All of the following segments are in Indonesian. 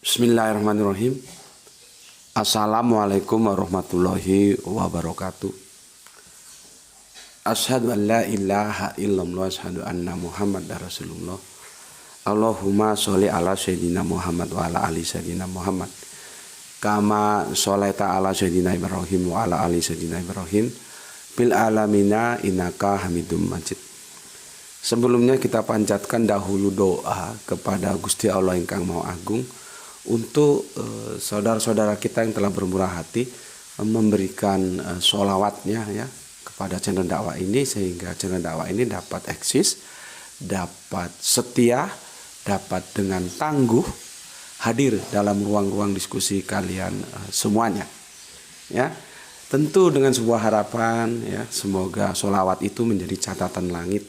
Bismillahirrahmanirrahim. Assalamualaikum warahmatullahi wabarakatuh. Asyhadu an la ilaha illallah wa asyhadu anna Muhammadar Rasulullah. Allahumma sholli ala sayyidina Muhammad wa ala ali sayyidina Muhammad. Kama sholaita ala sayyidina Ibrahim wa ala ali sayyidina Ibrahim bil alamina innaka Hamidum Majid. Sebelumnya kita panjatkan dahulu doa kepada Gusti Allah ingkang Maha Agung untuk saudara-saudara kita yang telah bermurah hati memberikan sholawatnya ya kepada channel dakwah ini, sehingga channel dakwah ini dapat eksis, dapat setia, dapat dengan tangguh hadir dalam ruang-ruang diskusi kalian semuanya ya. Tentu dengan sebuah harapan ya, semoga sholawat itu menjadi catatan langit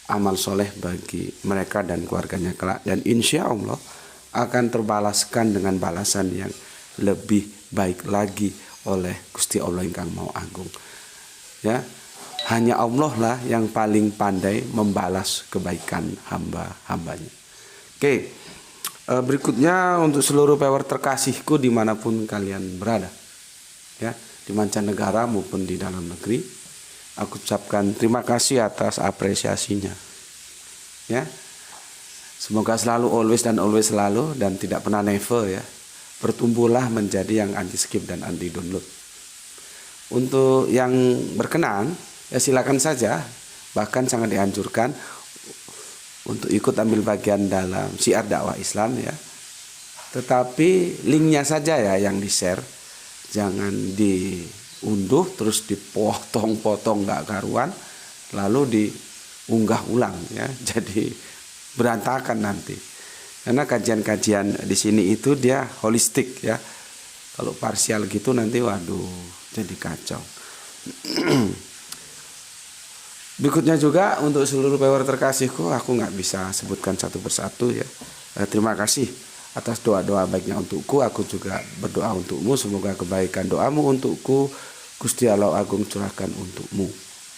amal soleh bagi mereka dan keluarganya kelak, dan insya Allah akan terbalaskan dengan balasan yang lebih baik lagi oleh Gusti Allah ingkang Maha Agung ya. Hanya Allah lah yang paling pandai membalas kebaikan hamba-hambanya. Oke, berikutnya untuk seluruh viewer terkasihku dimanapun kalian berada ya, di mancanegara maupun di dalam negeri, aku ucapkan terima kasih atas apresiasinya ya. Semoga selalu always selalu dan tidak pernah never ya, bertumbuhlah menjadi yang anti skip dan anti download. Untuk yang berkenan ya silakan saja, bahkan sangat dianjurkan untuk ikut ambil bagian dalam syiar dakwah Islam ya. Tetapi linknya saja ya yang di share, jangan diunduh terus dipotong-potong nggak karuan lalu diunggah ulang ya, jadi berantakan nanti. Karena kajian-kajian di sini itu dia holistik ya. Kalau parsial gitu nanti waduh jadi kacau. Berikutnya juga untuk seluruh viewer terkasihku, aku nggak bisa sebutkan satu persatu ya. Terima kasih atas doa-doa baiknya untukku. Aku juga berdoa untukmu, semoga kebaikan doamu untukku Gusti Allah Agung curahkan untukmu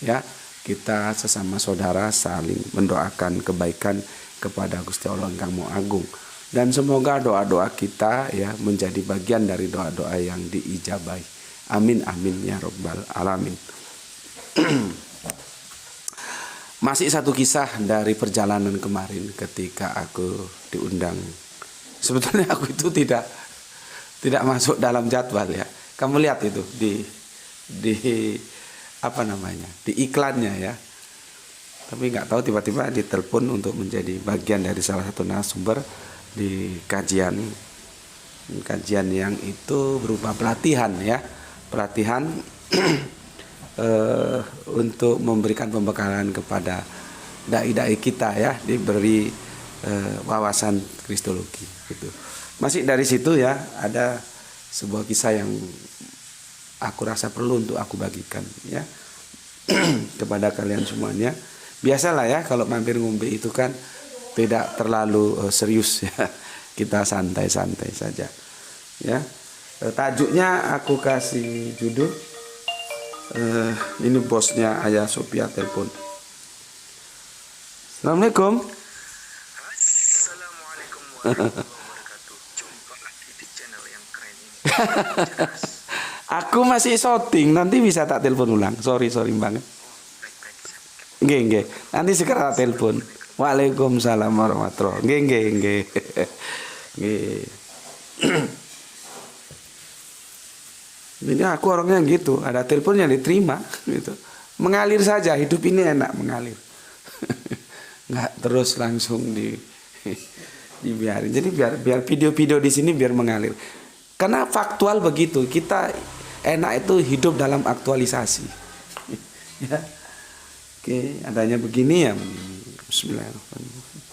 ya. Kita sesama saudara saling mendoakan kebaikan kepada Gusti Allah ingkang Maha Agung, dan semoga doa-doa kita ya menjadi bagian dari doa-doa yang diijabahi. Amin amin ya robbal alamin. Masih satu kisah dari perjalanan kemarin ketika aku diundang. Sebetulnya aku itu tidak masuk dalam jadwal ya. Kamu lihat itu di apa namanya, di iklannya ya. Tapi nggak tahu tiba-tiba ditelepon untuk menjadi bagian dari salah satu narasumber di kajian yang itu berupa pelatihan ya, pelatihan untuk memberikan pembekalan kepada dai-dai kita ya, diberi wawasan kristologi gitu. Masih dari situ ya, ada sebuah kisah yang aku rasa perlu untuk aku bagikan ya kepada kalian semuanya. Biasalah ya kalau mampir ngombe itu kan tidak terlalu serius ya, kita santai-santai saja ya. Tajuknya aku kasih judul ini bosnya Ayah Sophia telepon. Assalamualaikum. Assalamualaikum warahmatullahi wabarakatuh. Jumpa lagi di channel yang keren ini. Aku masih shooting, nanti bisa tak telepon ulang. Sorry banget. Nggih. Nanti segera telepon. Waalaikumsalam warahmatullahi wabarakatuh. Nggih. Ini aku orangnya gitu, ada telepon yang diterima gitu. Mengalir saja, hidup ini enak mengalir. Nggak terus langsung dibiarin. Jadi biar video-video di sini biar mengalir. Karena faktual begitu, kita enak itu hidup dalam aktualisasi. Ya. Oke, adanya begini ya. Bismillahirrahmanirrahim.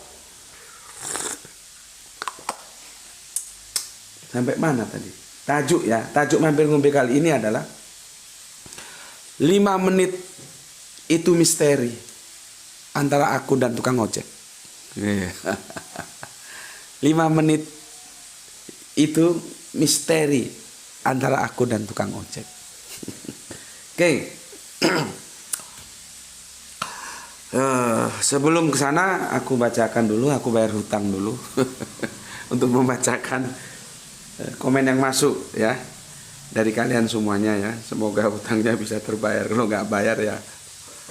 Sampai mana tadi? Tajuk ya, tajuk mampir ngombe kali ini adalah 5 menit itu misteri antara aku dan tukang ojek. 5 menit itu misteri antara aku dan tukang ojek. Oke. Sebelum ke sana aku bacakan dulu, aku bayar hutang dulu untuk membacakan komen yang masuk ya dari kalian semuanya ya. Semoga hutangnya bisa terbayar. Kalau nggak bayar ya,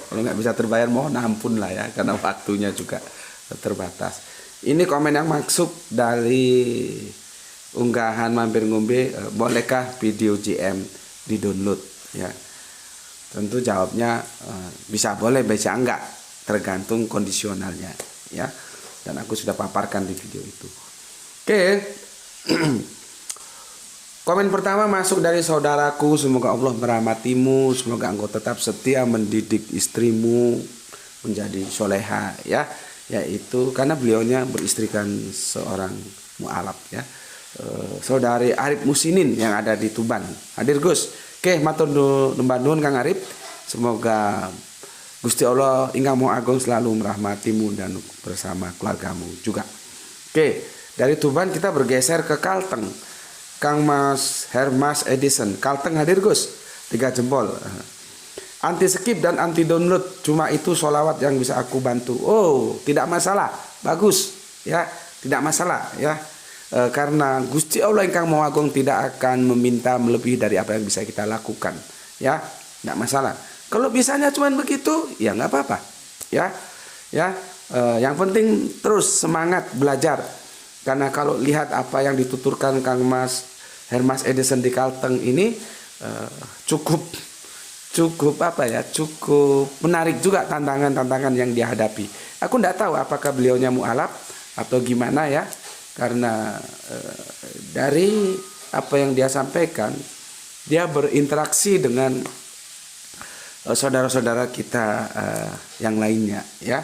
kalau nggak bisa terbayar mohon ampun lah ya, karena waktunya juga terbatas. Ini komen yang masuk dari unggahan mampir ngombe, bolehkah video GM di download ya. Tentu jawabnya bisa boleh, bisa enggak, tergantung kondisionalnya ya. Dan aku sudah paparkan di video itu. Oke. Komen pertama masuk dari saudaraku, semoga Allah merahmatimu, semoga engkau tetap setia mendidik istrimu menjadi soleha ya, yaitu karena beliaunya beristrikan seorang mu'alaf ya. Saudari Arif Musinin yang ada di Tuban. Hadir Gus. Oke, matur nuwun Kang Arif. Semoga Gusti Allah ingkang Maha Agung selalu merahmatimu dan bersama keluargamu juga. Oke, dari Tuban kita bergeser ke Kalteng. Kang Mas Hermas Edison, Kalteng hadir Gus, 3 jempol. Anti skip dan anti download, cuma itu sholawat yang bisa aku bantu. Oh, tidak masalah, bagus ya, tidak masalah ya. Karena Gusti Allah ingkang Maha Agung tidak akan meminta melebihi dari apa yang bisa kita lakukan ya, tidak masalah. Kalau bisanya cuma begitu ya nggak apa-apa ya. Yang penting terus semangat belajar. Karena kalau lihat apa yang dituturkan Kang Mas Hermas Edison di Kalteng ini cukup apa ya, cukup menarik juga tantangan-tantangan yang dihadapi. Aku tidak tahu apakah beliaunya mu'alaf atau gimana ya, karena dari apa yang dia sampaikan, dia berinteraksi dengan saudara-saudara kita yang lainnya ya.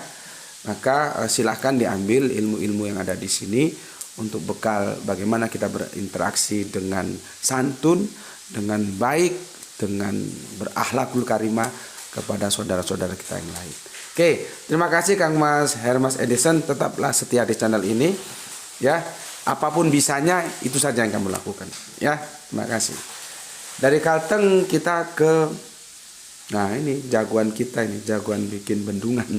Maka silahkan diambil ilmu-ilmu yang ada di sini untuk bekal bagaimana kita berinteraksi dengan santun, dengan baik, dengan berakhlakul karimah kepada saudara-saudara kita yang lain. Oke, terima kasih Kang Mas Hermas Edison, tetaplah setia di channel ini ya. Apapun bisanya itu saja yang kamu lakukan ya. Terima kasih. Dari Kalteng kita ke, nah ini jagoan kita, ini jagoan bikin bendungan.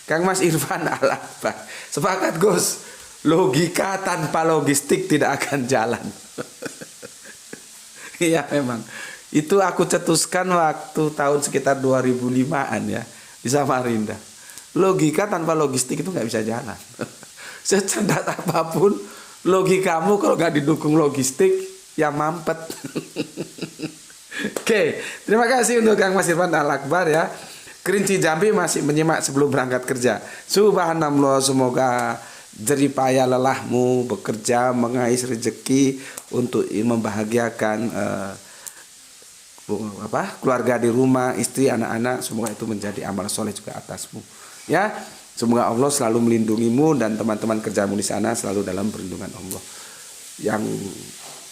Kang Mas Irfan Al-Akbar, sepakat Gus, logika tanpa logistik tidak akan jalan. Iya memang, itu aku cetuskan waktu tahun sekitar 2005-an ya di Samarinda. Logika tanpa logistik itu nggak bisa jalan. Secerdas apapun logikamu, kalau nggak didukung logistik ya mampet. Oke, terima kasih untuk Kang Mas Irfan Al-Akbar ya. Kerinci Jambi masih menyimak sebelum berangkat kerja. Subhanallah, semoga jeripaya lelahmu bekerja mengais rezeki untuk membahagiakan keluarga di rumah, istri, anak-anak. Semoga itu menjadi amal soleh juga atasmu. Ya, semoga Allah selalu melindungimu dan teman-teman kerjamu di sana selalu dalam perlindungan Allah yang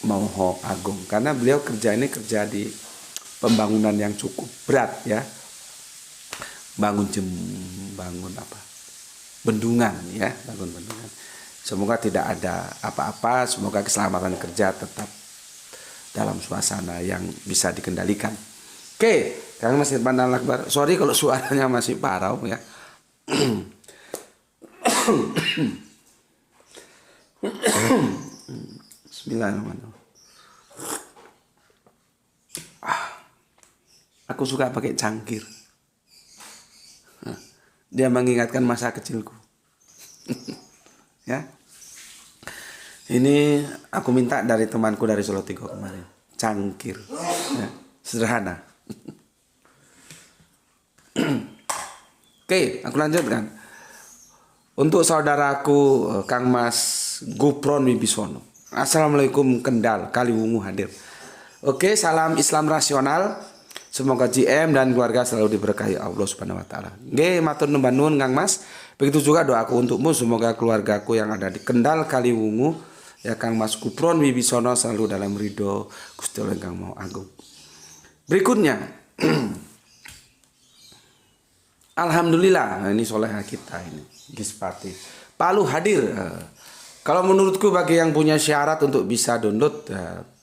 Maha Agung. Karena beliau kerja di pembangunan yang cukup berat ya. Bangun bendungan ya, bangun bendungan. Semoga tidak ada apa-apa, semoga keselamatan kerja tetap dalam suasana yang bisa dikendalikan. Oke, Kang Mas Irfan Al-Akbar, sorry kalau suaranya masih parau ya. Bismillahirrahmanirrahim. Aku suka pakai cangkir. Dia mengingatkan masa kecilku. Ya. Ini aku minta dari temanku dari Solo Tigo kemarin. Cangkir. Ya. Sederhana. Oke, aku lanjutkan. Untuk saudaraku Kang Mas Gupron Wibisono. Assalamualaikum Kendal, Kaliwungu hadir. Oke, salam Islam rasional. Semoga GM dan keluarga selalu diberkahi Allah Subhanahu wa taala. Nggih, matur nuwun Kang Mas. Begitu juga doaku untukmu, semoga keluargaku yang ada di Kendal Kaliwungu ya Kang Mas Gupron Wibisono selalu dalam ridho Gusti Allah Kang Maha Agung. Berikutnya alhamdulillah, ini soleha kita ini, Gispati. Palu hadir. Kalau menurutku bagi yang punya syarat untuk bisa download,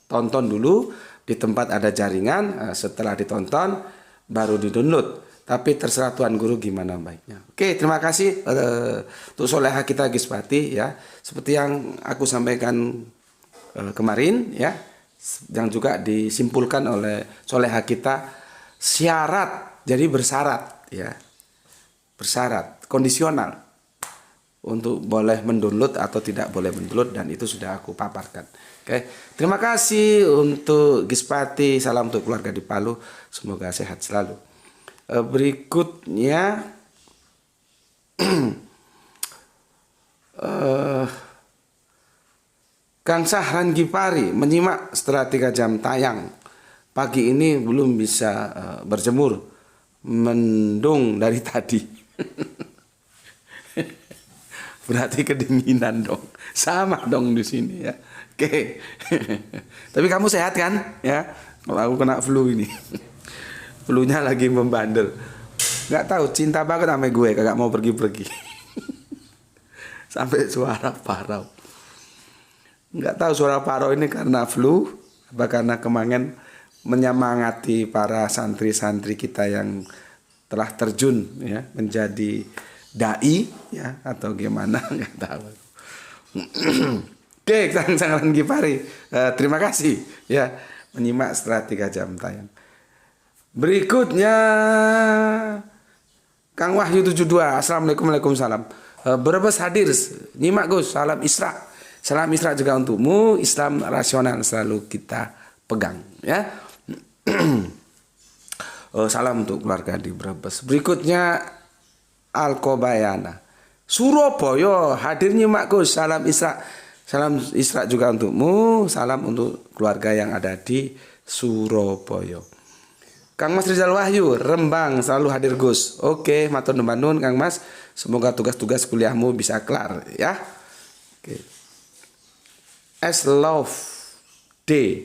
tonton dulu di tempat ada jaringan, setelah ditonton baru di-download. Tapi terserah Tuan Guru gimana baiknya. Oke, terima kasih untuk soleha kita Gispati ya. Seperti yang aku sampaikan kemarin ya, yang juga disimpulkan oleh soleha kita, syarat, jadi bersyarat ya, bersyarat, kondisional untuk boleh mendownload atau tidak boleh mendownload, dan itu sudah aku paparkan. Oke, terima kasih untuk Gispati, salam untuk keluarga di Palu, semoga sehat selalu. Berikutnya Kang Sahran Gipari menyimak setelah 3 jam tayang. Pagi ini belum bisa berjemur, mendung dari tadi. Berarti kedinginan dong. Sama dong di sini ya. Oke. Tapi kamu sehat kan? Ya. Kalau aku kena flu ini. Flu-nya lagi membandel. Nggak tahu, cinta banget sama gue, kagak mau pergi-pergi. Sampai suara parau. Nggak tahu suara parau ini karena flu, apa karena kemarin menyemangati para santri-santri kita yang telah terjun ya menjadi dai ya, atau gimana, nggak tahu. Oke, Kang Sahran Gipari, terima kasih ya menyimak setelah 3 jam tayang. Berikutnya Kang Wahyu 72, Assalamualaikum, Waalaikumsalam. Brebes hadir, nyimak Gus, salam Isra. Salam Isra juga untukmu, Islam rasional selalu kita pegang ya. Salam untuk keluarga di Brebes. Berikutnya Alkobayana, Surabaya hadir nyimak Gus, salam Isra. Salam Isra juga untukmu, salam untuk keluarga yang ada di Surabaya. Kang Mas Rizal Wahyu, Rembang, selalu hadir Gus. Oke, matur nuwun Kang Mas, semoga tugas-tugas kuliahmu bisa kelar ya. Oke. S Love D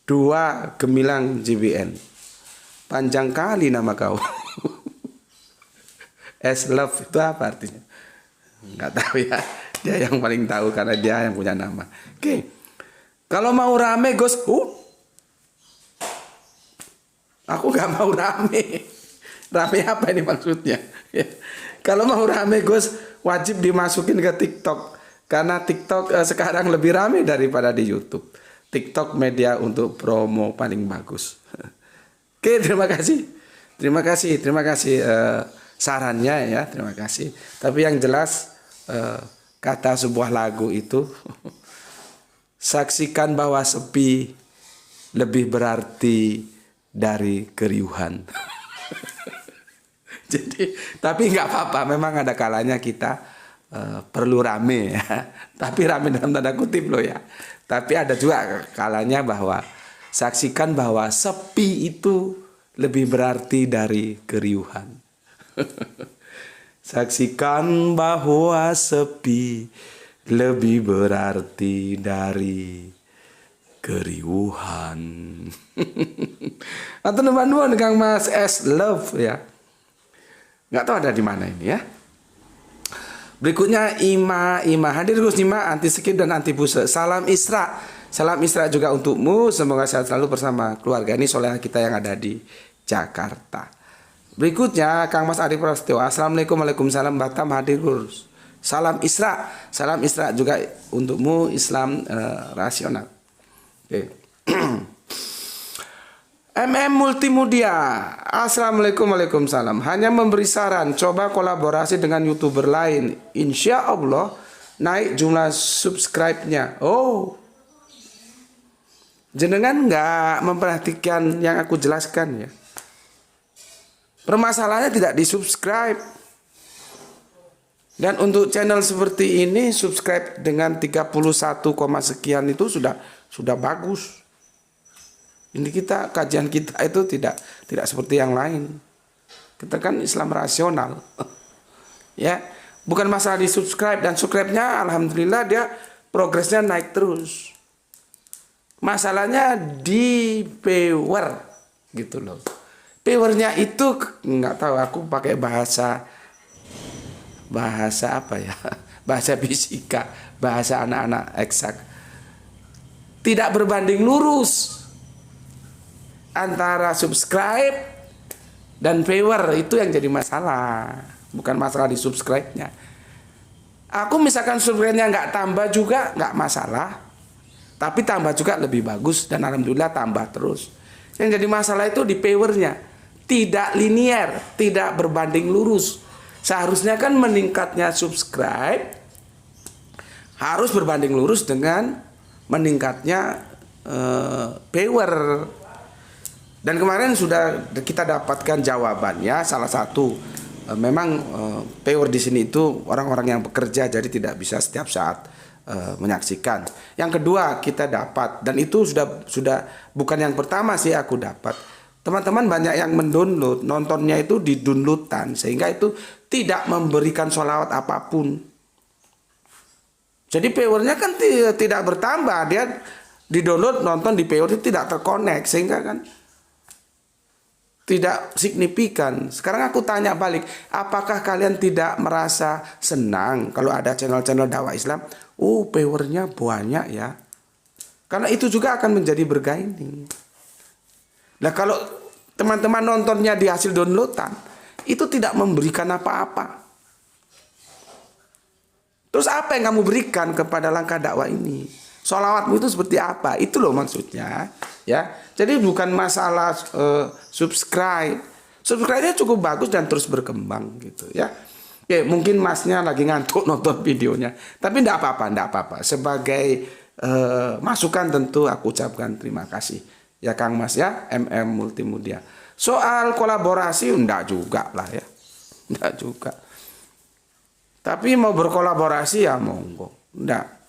2 Gemilang JBN. Panjang kali nama kau. S Love itu apa artinya? Nggak tahu ya. Dia yang paling tahu karena dia yang punya nama. Oke. Kalau mau rame Gus, aku nggak mau rame. Rame apa ini maksudnya? Kalau mau rame Gus, wajib dimasukin ke TikTok. Karena TikTok sekarang lebih rame daripada di YouTube. TikTok media untuk promo paling bagus. Oke, terima kasih. Terima kasih sarannya ya, terima kasih. Tapi yang jelas kata sebuah lagu itu saksikan bahwa sepi lebih berarti dari keriuhan. Jadi, tapi nggak apa-apa, memang ada kalanya kita perlu rame ya. Tapi rame dalam tanda kutip loh ya. Tapi ada juga kalanya bahwa saksikan bahwa sepi itu lebih berarti dari keriuhan. Saksikan bahwa sepi lebih berarti dari keriuhan. Atau nuan Kang Mas S Love ya. Nggak tahu ada di mana ini ya. Berikutnya Ima hadir Gus, Ima anti skip dan anti busa. Salam Isra. Salam Isra juga untukmu. Semoga sehat selalu bersama keluarga ini soleha kita yang ada di Jakarta. Berikutnya Kang Mas Arif Prasetyo. Assalamualaikum, Waalaikumsalam, Batam hadir Gus. Salam Isra. Salam Isra juga untukmu, Islam rasional. Oke. MM Multimedia. Assalamualaikum, Waalaikumsalam. Hanya memberi saran, coba kolaborasi dengan YouTuber lain. Insya Allah naik jumlah subscribe-nya. Oh, jenengan nggak memperhatikan yang aku jelaskan ya. Permasalahannya tidak di-subscribe. Dan untuk channel seperti ini subscribe dengan 31, sekian itu sudah bagus. Ini kajian kita itu tidak seperti yang lain. Kita kan Islam rasional. Ya, bukan masalah di-subscribe, dan subscribe-nya alhamdulillah dia progresnya naik terus. Masalahnya di viewer gitu loh. Viewernya itu nggak tahu, aku pakai bahasa apa ya? Bahasa fisika, bahasa anak-anak eksak. Tidak berbanding lurus antara subscribe dan viewer, itu yang jadi masalah, bukan masalah di subscribe-nya. Aku misalkan subscribe-nya nggak tambah juga nggak masalah, Tapi tambah juga lebih bagus dan alhamdulillah tambah terus. Yang jadi masalah itu di powernya. Tidak linier, tidak berbanding lurus. Seharusnya kan meningkatnya subscribe harus berbanding lurus dengan meningkatnya power. Dan kemarin sudah kita dapatkan jawabannya. Salah satu memang power di sini itu orang-orang yang bekerja, jadi tidak bisa setiap saat menyaksikan. Yang kedua kita dapat, dan itu sudah bukan yang pertama sih aku dapat. Teman-teman banyak yang mendownload, nontonnya itu di downloadan, sehingga itu tidak memberikan sholawat apapun. Jadi powernya kan tidak bertambah, dia di download nonton di power itu tidak terkonek, sehingga kan tidak signifikan. Sekarang aku tanya balik, apakah kalian tidak merasa senang kalau ada channel-channel dakwah Islam? Powernya banyak ya. Karena itu juga akan menjadi bergaining. Nah kalau teman-teman nontonnya di hasil downloadan, itu tidak memberikan apa-apa. Terus apa yang kamu berikan kepada langkah dakwah ini? Sholawatmu itu seperti apa? Itu loh maksudnya. Ya, jadi bukan masalah subscribe. Subscribe-nya cukup bagus dan terus berkembang gitu ya. Oke, mungkin masnya lagi ngantuk nonton videonya, tapi enggak apa-apa. Sebagai masukan tentu aku ucapkan terima kasih. Ya Kang Mas ya, MM Multimedia. Soal kolaborasi enggak juga lah ya. Enggak juga. Tapi mau berkolaborasi ya monggo. Enggak.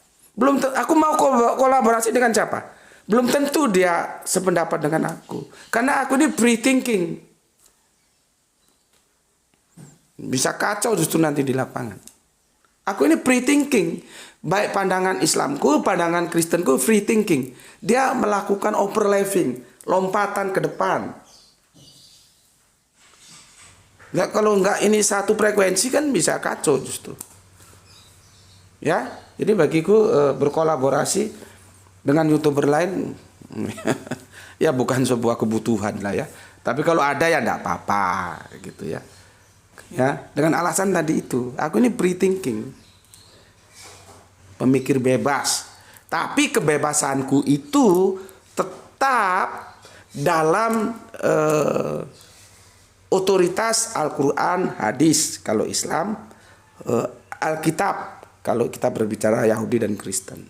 Aku mau kolaborasi dengan siapa? Belum tentu dia sependapat dengan aku. Karena aku ini free thinking. Bisa kacau justru nanti di lapangan. Aku ini free thinking. Baik pandangan Islamku, pandangan Kristenku free thinking. Dia melakukan overlapping, lompatan ke depan. Kalau enggak ini satu frekuensi kan bisa kacau justru. Ya, jadi bagiku berkolaborasi dengan YouTuber lain ya bukan sebuah kebutuhan lah ya. Tapi kalau ada ya enggak apa-apa gitu ya. Ya, dengan alasan tadi itu, aku ini free thinking. Pemikir bebas. Tapi kebebasanku itu tetap dalam otoritas Al-Quran, hadis kalau Islam, Alkitab kalau kita berbicara Yahudi dan Kristen.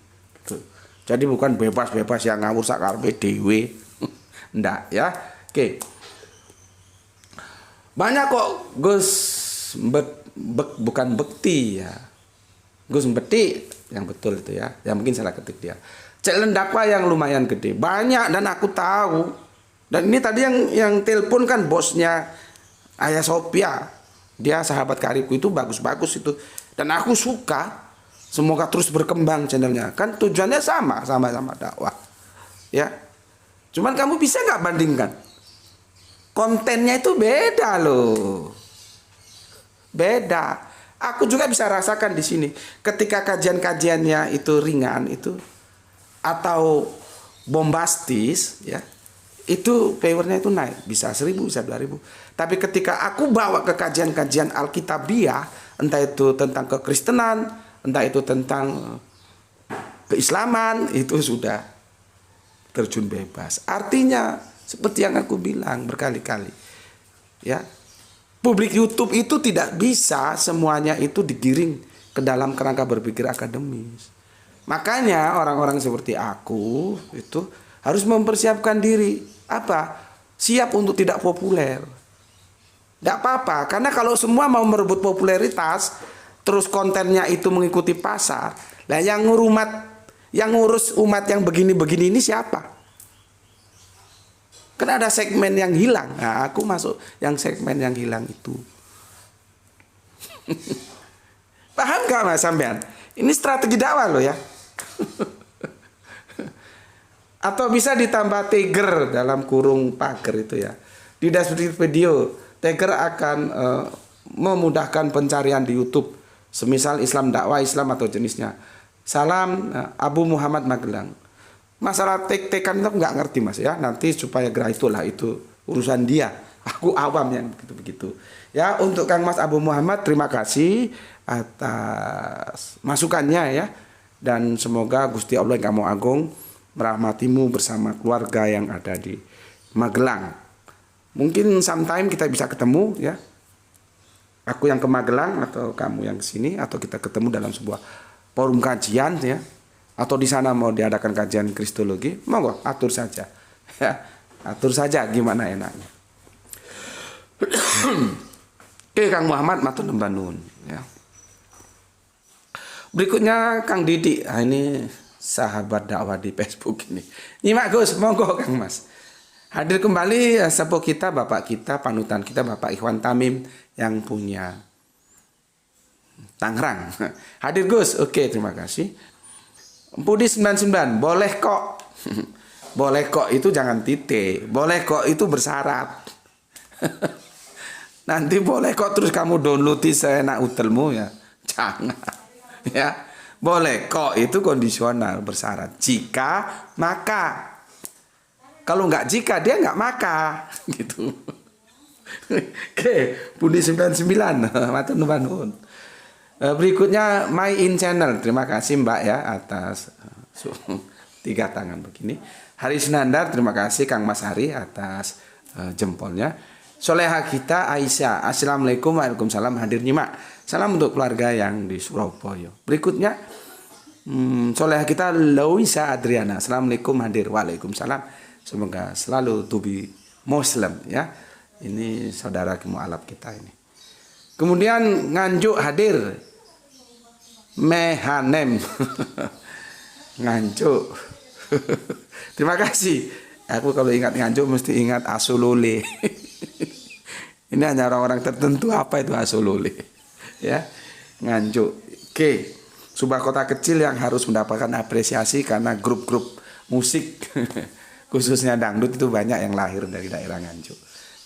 Jadi bukan bebas-bebas yang ngawur sakarpe dewe. Ndak ya. Oke. Banyak kok Gus bukan bekti ya. Gus beti yang betul itu ya. Yang mungkin salah ketik dia. Channel dakwah yang lumayan gede. Banyak dan aku tahu. Dan ini tadi yang telepon kan bosnya Ayah Sophia. Dia sahabat karibku itu bagus-bagus itu. Dan aku suka. Semoga terus berkembang channelnya. Kan tujuannya sama-sama dakwah. Ya. Cuman kamu bisa nggak bandingkan? Kontennya itu beda loh. Beda. Aku juga bisa rasakan di sini. Ketika kajian-kajiannya itu ringan itu atau bombastis ya. Itu powernya itu naik, bisa 1000, bisa 2000. Tapi ketika aku bawa ke kajian-kajian Alkitabiah, entah itu tentang kekristenan, entah itu tentang keislaman, itu sudah terjun bebas. Artinya seperti yang aku bilang berkali-kali, ya, publik YouTube itu tidak bisa semuanya itu digiring ke dalam kerangka berpikir akademis. Makanya orang-orang seperti aku itu harus mempersiapkan diri. Apa? Siap untuk tidak populer. Tidak apa-apa, karena kalau semua mau merebut popularitas, terus kontennya itu mengikuti pasar, lah yang ngurus umat yang begini-begini ini siapa? Kan ada segmen yang hilang. Nah, aku masuk yang segmen yang hilang itu. Paham gak Mas sampean? Ini strategi dakwah loh ya. Atau bisa ditambah tagger dalam kurung pagar itu ya. Di deskripsi video, tagger akan memudahkan pencarian di YouTube. Semisal Islam dakwah Islam atau jenisnya. Salam Abu Muhammad Magelang. Masalah tag-tagan itu nggak ngerti Mas ya. Nanti supaya gerah itulah itu urusan dia. Aku awam yang begitu-begitu. Ya, untuk Kang Mas Abu Muhammad terima kasih atas masukannya ya. Dan semoga Gusti Allah yang kamu agung merahmatimu bersama keluarga yang ada di Magelang. Mungkin sometime kita bisa ketemu ya. Aku yang ke Magelang atau kamu yang ke sini, atau kita ketemu dalam sebuah forum kajian ya. Atau di sana mau diadakan kajian kristologi, monggo atur saja. Ya, atur saja gimana enaknya. Oke, Kang Muhammad matur nuwun nuwun ya. Berikutnya Kang Didi. Nah, ini sahabat dakwah di Facebook ini. Nyimak Gus, monggo Kang Mas. Hadir kembali sepuh kita, bapak kita, panutan kita, Bapak Ikhwan Tamim yang punya Tangerang. Hadir Gus, oke terima kasih. Pudi 99, boleh kok. Boleh kok itu jangan titik. Boleh kok itu bersyarat. Nanti boleh kok terus kamu download seenak utelmu ya. Jangan. Ya. Boleh kok itu kondisional bersyarat. Jika maka. Kalau nggak jika dia nggak maka gitu. Oke, Budi 99 matur nuwun. Berikutnya My In Channel. Terima kasih Mbak ya atas 3 tangan begini. Hari Senandar, terima kasih Kang Mas Hari atas jempolnya. Soleha kita Aisyah. Assalamualaikum, waalaikumsalam, hadir nyimak. Salam untuk keluarga yang di Surabaya. Berikutnya soleha kita Louisa Adriana. Assalamualaikum, hadir. Waalaikumsalam. Semoga selalu to be Muslim ya. Ini saudara mualaf kita ini. Kemudian Nganjuk hadir. Mehanem. Nganjuk. Terima kasih. Aku kalau ingat Nganjuk mesti ingat Asulule. Ini hanya orang-orang tertentu apa itu Asulule. Ya. Nganjuk. Oke. Sebuah kota kecil yang harus mendapatkan apresiasi karena grup-grup musik khususnya dangdut itu banyak yang lahir dari daerah Nganjuk.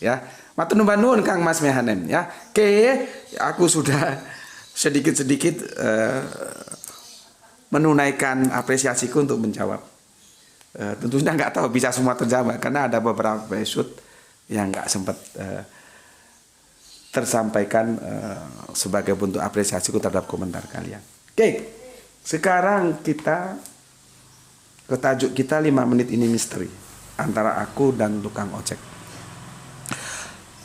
Ya, matur nuwun Kang Mas Mehanem ya. Oke, aku sudah sedikit-sedikit menunaikan apresiasiku untuk menjawab. Tentunya nggak tahu bisa semua terjawab karena ada beberapa episode yang nggak sempat tersampaikan sebagai bentuk apresiasiku terhadap komentar kalian. Oke, sekarang kita ke tajuk kita 5 menit ini misteri antara aku dan tukang ojek.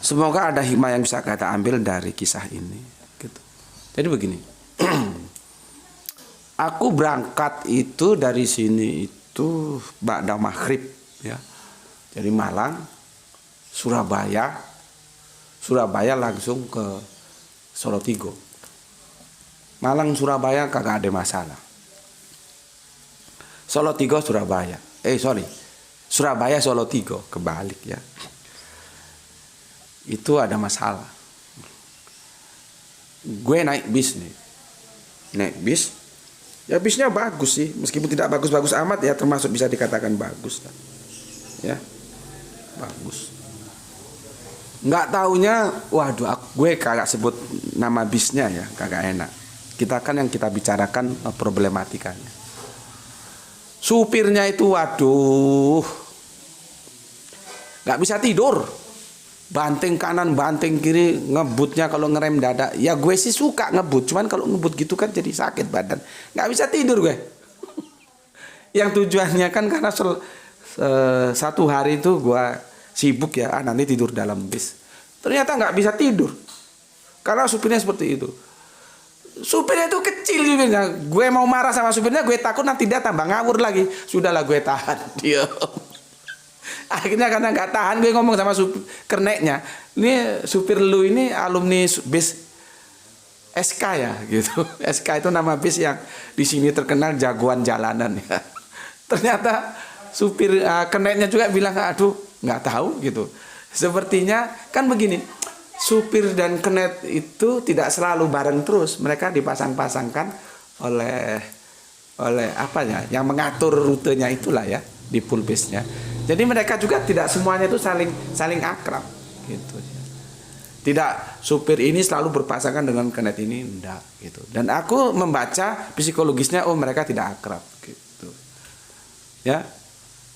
Semoga ada hikmah yang bisa kita ambil dari kisah ini gitu. Jadi begini. Aku berangkat itu dari sini itu ba'da maghrib ya. Jadi Malang, Surabaya langsung ke Solotigo. Malang Surabaya kagak ada masalah. Solotigo Surabaya. Surabaya Solotigo kebalik ya. Itu ada masalah. Gue naik bis nih. Naik bis. Ya bisnya bagus sih, meskipun tidak bagus-bagus amat ya termasuk bisa dikatakan bagus kan. Ya. Bagus. Nggak taunya waduh gue kagak sebut nama bisnya ya, kagak enak. Kita kan yang kita bicarakan problematikanya. Supirnya itu waduh nggak bisa tidur, banting kanan banting kiri, ngebutnya kalau ngerem dada. Ya gue sih suka ngebut, cuman kalau ngebut gitu kan jadi sakit badan, nggak bisa tidur gue. Yang tujuannya kan karena satu hari itu gue sibuk ya, nanti tidur dalam bis. Ternyata nggak bisa tidur karena supirnya seperti itu. Supirnya itu kecil supirnya. Gue mau marah sama supirnya, gue takut nanti dia tambah ngawur lagi. Sudahlah gue tahan. Dia. Akhirnya karena nggak tahan gue ngomong sama kerneknya. Ini supir lu ini alumni bis SK ya gitu. SK itu nama bis yang di sini terkenal jagoan jalanan ya. Ternyata supir kerneknya juga bilang aduh nggak tahu gitu. Sepertinya kan begini. Supir dan kernet itu tidak selalu bareng terus, mereka dipasang-pasangkan oleh apa ya, yang mengatur rutenya itulah ya di pool base-nya. Jadi mereka juga tidak semuanya itu saling akrab gitu. Tidak supir ini selalu berpasangan dengan kernet ini enggak gitu. Dan aku membaca psikologisnya mereka tidak akrab gitu. Ya.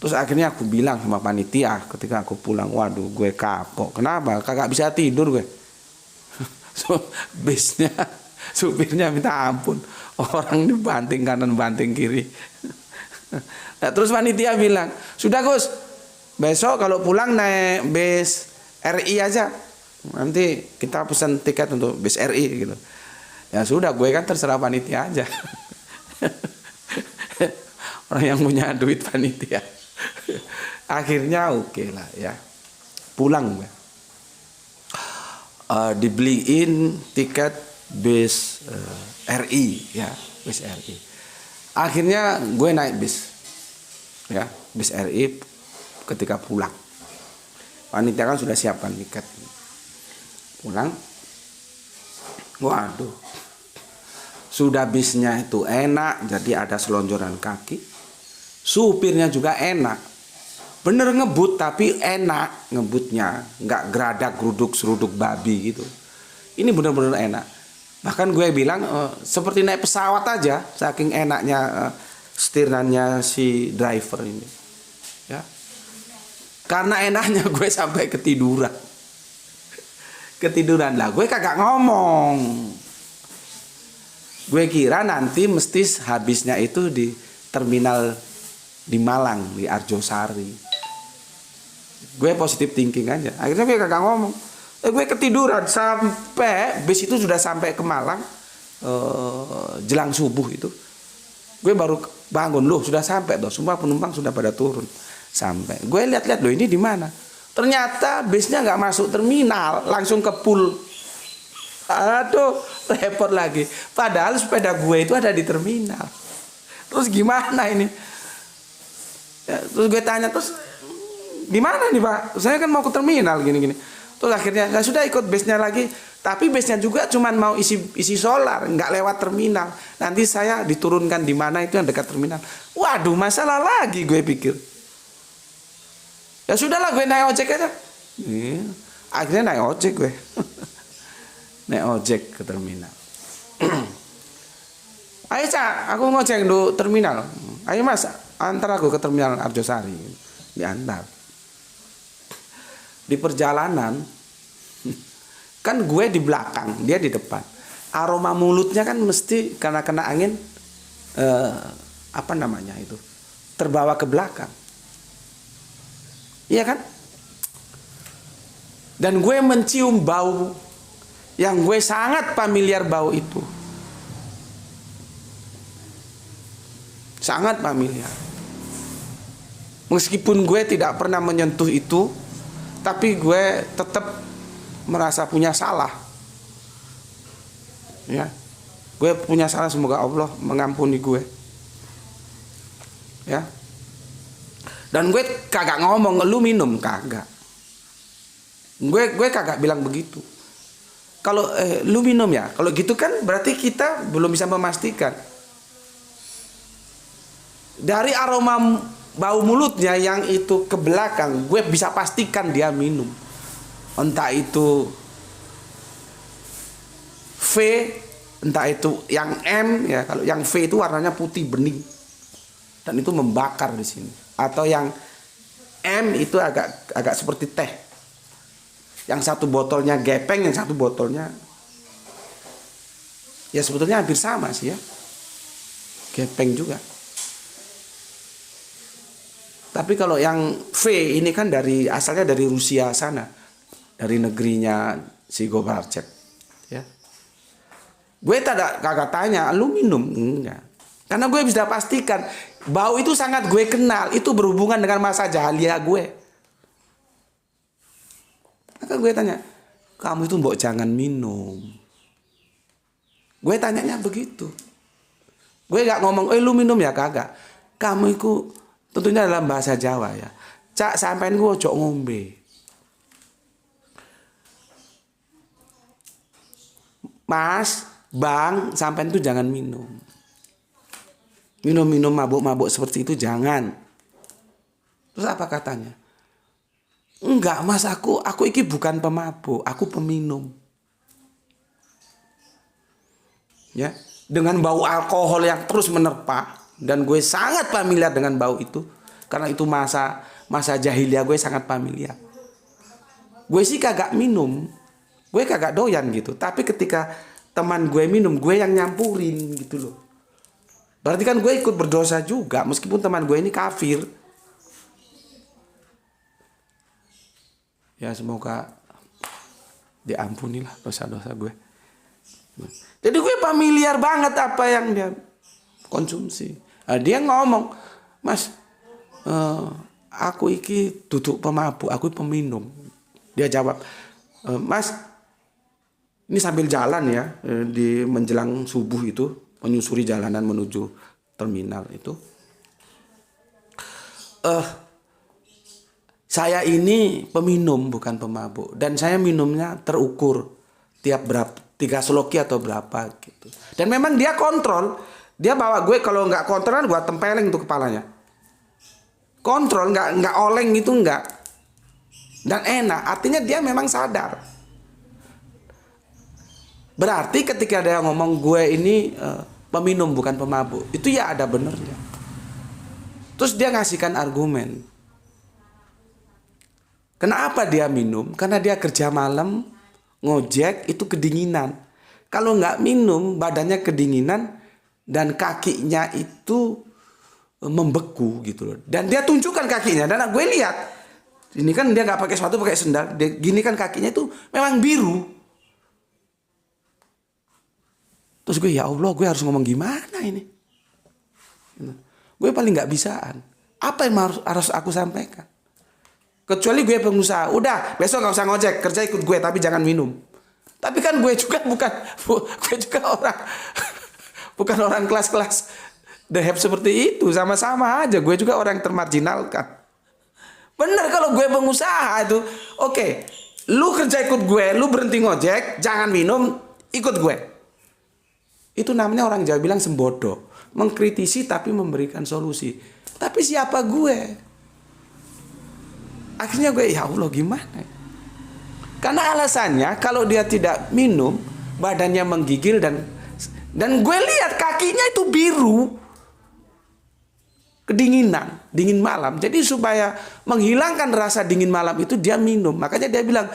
Terus akhirnya aku bilang sama panitia ketika aku pulang, waduh gue kapok. Kenapa? Kagak bisa tidur gue. Bisnya, supirnya minta ampun. Orang ini banting kanan banting kiri. Nah, terus panitia bilang, sudah Gus, besok kalau pulang naik bis RI aja. Nanti kita pesan tiket untuk bis RI gitu. Ya sudah, gue kan terserah panitia aja. Orang yang punya duit panitia. Akhirnya oke lah ya. Pulang gue. Dibeliin tiket bis RI ya, bis RI. Akhirnya gue naik bis. Ya, bis RI ketika pulang. Panitia kan sudah siapkan tiket. Pulang. Waduh. Sudah bisnya itu enak, jadi ada selonjoran kaki. Supirnya juga enak. Bener ngebut tapi enak ngebutnya, nggak geradak geruduk seruduk babi gitu. Ini bener-bener enak. Bahkan gue bilang seperti naik pesawat aja, saking enaknya setirnannya si driver ini. Ya. Karena enaknya gue sampai ketiduran. Ketiduran lah, gue kagak ngomong. Gue kira nanti mesti habisnya itu di terminal di Malang, di Arjosari. Gue positif thinking aja. Akhirnya gue kagak ngomong. Gue ketiduran sampai bis itu sudah sampai ke Malang jelang subuh itu. Gue baru bangun, loh sudah sampai tuh, semua penumpang sudah pada turun. Sampai, gue lihat-lihat loh ini di mana? Ternyata bisnya nggak masuk terminal, langsung ke pool. Aduh, repot lagi. Padahal sepeda gue itu ada di terminal. Terus gimana ini? Ya, terus gue tanya, terus gimana nih Pak? Saya kan mau ke terminal gini-gini. Terus akhirnya saya sudah ikut bisnya lagi. Tapi bisnya juga cuma mau isi solar, nggak lewat terminal. Nanti saya diturunkan di mana itu yang dekat terminal. Waduh, masalah lagi gue pikir. Ya sudahlah, gue naik ojek aja. Akhirnya naik ojek gue. Naik ojek ke terminal. Ayo Cak, aku ngojek dulu terminal. Ayo Mas, antar aku ke terminal Arjosari. Diantar. Di perjalanan, kan gue di belakang, dia di depan. Aroma mulutnya kan mesti karena kena angin, apa namanya itu, terbawa ke belakang. Iya kan? Dan gue mencium bau yang gue sangat familiar bau itu. Sangat familiar. Meskipun gue tidak pernah menyentuh itu, tapi gue tetap merasa punya salah. Ya. Gue punya salah, semoga Allah mengampuni gue. Ya. Dan gue kagak ngomong lu minum, kagak. Gue kagak bilang begitu. Kalau lu minum ya, kalau gitu kan berarti kita belum bisa memastikan. Dari aroma bau mulutnya yang itu ke belakang, gue bisa pastikan dia minum. Entah itu V, entah itu yang M ya. Kalau yang V itu warnanya putih bening dan itu membakar di sini. Atau yang M itu agak seperti teh. Yang satu botolnya gepeng, yang satu botolnya ya sebetulnya hampir sama sih ya. Gepeng juga. Tapi kalau yang V ini kan asalnya dari Rusia sana, dari negerinya si Gobarchev, ya. Gue kagak tanya, lu minum? Enggak. Karena gue bisa pastikan bau itu sangat gue kenal, itu berhubungan dengan masa jahiliyah gue. Maka gue tanya, kamu itu mbok jangan minum. Gue tanyanya begitu. Gue gak ngomong, lu minum ya, kagak. Kamu itu tentunya dalam bahasa Jawa ya. Cak, sampean gue ojo ngombe. Mas, Bang, sampean itu jangan minum. Minum-minum mabuk-mabuk seperti itu jangan. Terus apa katanya? Enggak Mas, aku iki bukan pemabuk, aku peminum. Ya, dengan bau alkohol yang terus menerpa. Dan gue sangat familiar dengan bau itu. Karena itu masa jahiliyah gue sangat familiar. Gue sih kagak minum. Gue kagak doyan gitu. Tapi ketika teman gue minum, gue yang nyampurin gitu loh. Berarti kan gue ikut berdosa juga meskipun teman gue ini kafir. Ya semoga diampunilah dosa-dosa gue. Jadi gue familiar banget apa yang dia konsumsi. Nah, dia ngomong, Mas, aku iki duduk pemabuk, aku peminum. Dia jawab, Mas, ini sambil jalan ya, di menjelang subuh itu, menyusuri jalanan menuju terminal itu. Saya ini peminum bukan pemabuk, dan saya minumnya terukur tiap berapa, 3 sloki atau berapa gitu. Dan memang dia kontrol, dia bawa gue kalau nggak kontrol gue tempeleng tuh kepalanya. Kontrol nggak oleng itu nggak, dan enak, artinya dia memang sadar. Berarti ketika dia ngomong gue ini peminum bukan pemabuk, itu ya ada benernya. Terus dia ngasihkan argumen. Kenapa dia minum? Karena dia kerja malam, ngojek itu kedinginan. Kalau nggak minum, badannya kedinginan dan kakinya itu membeku gitu loh. Dan dia tunjukkan kakinya. Dan gue lihat, ini kan dia nggak pakai sepatu, pakai sendal. Dia, gini kan kakinya itu memang biru. Terus gue, ya Allah, gue harus ngomong gimana ini? Gue paling nggak bisaan. Apa yang harus aku sampaikan? Kecuali gue pengusaha, udah besok nggak usah ngojek, kerja ikut gue tapi jangan minum. Tapi kan gue juga gue juga orang bukan orang kelas-kelas deheb seperti itu, sama-sama aja. Gue juga orang termarginalkan. Bener kalau gue pengusaha itu, oke, lu kerja ikut gue, lu berhenti ngojek, jangan minum, ikut gue. Itu namanya orang Jawa bilang sembodo, mengkritisi tapi memberikan solusi. Tapi siapa gue? Akhirnya gue, ya Allah gimana? Karena alasannya kalau dia tidak minum, badannya menggigil dan gue lihat kakinya itu biru, kedinginan, dingin malam. Jadi supaya menghilangkan rasa dingin malam itu dia minum. Makanya dia bilang,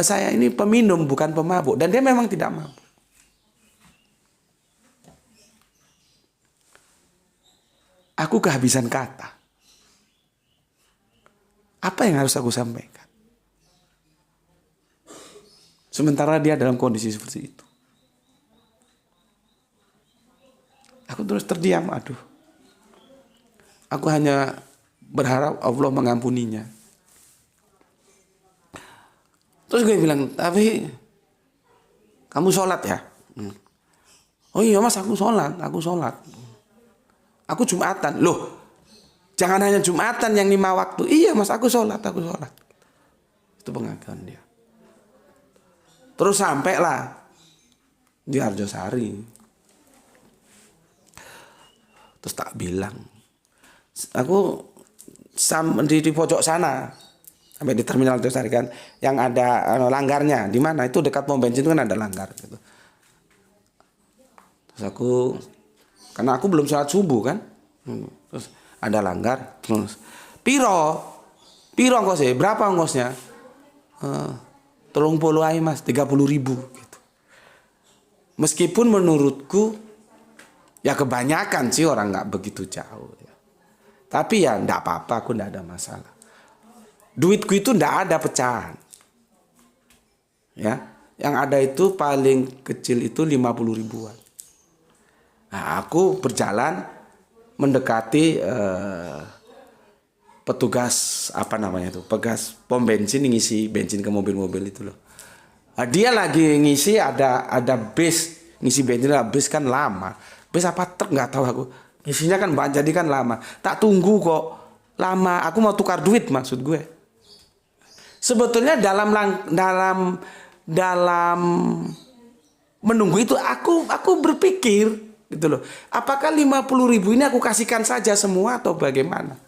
saya ini peminum bukan pemabuk, dan dia memang tidak mabuk. Aku kehabisan kata. Apa yang harus aku sampaikan? Sementara dia dalam kondisi seperti itu. Aku terus terdiam, aduh. Aku hanya berharap Allah mengampuninya. Terus gue bilang, tapi kamu sholat ya? Oh iya mas, aku sholat. Aku Jumatan. Loh, jangan hanya Jumatan yang 5 waktu. Iya mas, aku sholat. Itu pengakuan dia. Terus sampailah di Arjosari. Terus tak bilang, aku di pojok sana, sampai di terminal Arjosari kan, yang ada langgarnya. Di mana? Itu dekat pom bensin itu kan ada langgar. Gitu. Terus aku, karena aku belum sholat subuh kan, terus ada langgar, terus piro ongkosnya, berapa ongkosnya? 30 aja mas, 30.000 gitu. Meskipun menurutku ya kebanyakan sih orang nggak begitu jauh ya. Tapi ya nggak apa-apa, aku nggak ada masalah. Duitku itu nggak ada pecahan. Ya, yang ada itu paling kecil itu 50 ribuan. Nah, aku berjalan mendekati petugas apa namanya itu, petugas pom bensin ngisi bensin ke mobil-mobil itu loh. Nah, dia lagi ngisi ada bis ngisi bensin, bis kan lama. Bis apa truk nggak tahu aku. Ngisinya kan banyak jadi kan lama. Tak tunggu kok lama. Aku mau tukar duit maksud gue. Sebetulnya dalam menunggu itu aku berpikir gitu loh. Apakah 50.000 ini aku kasihkan saja semua atau bagaimana?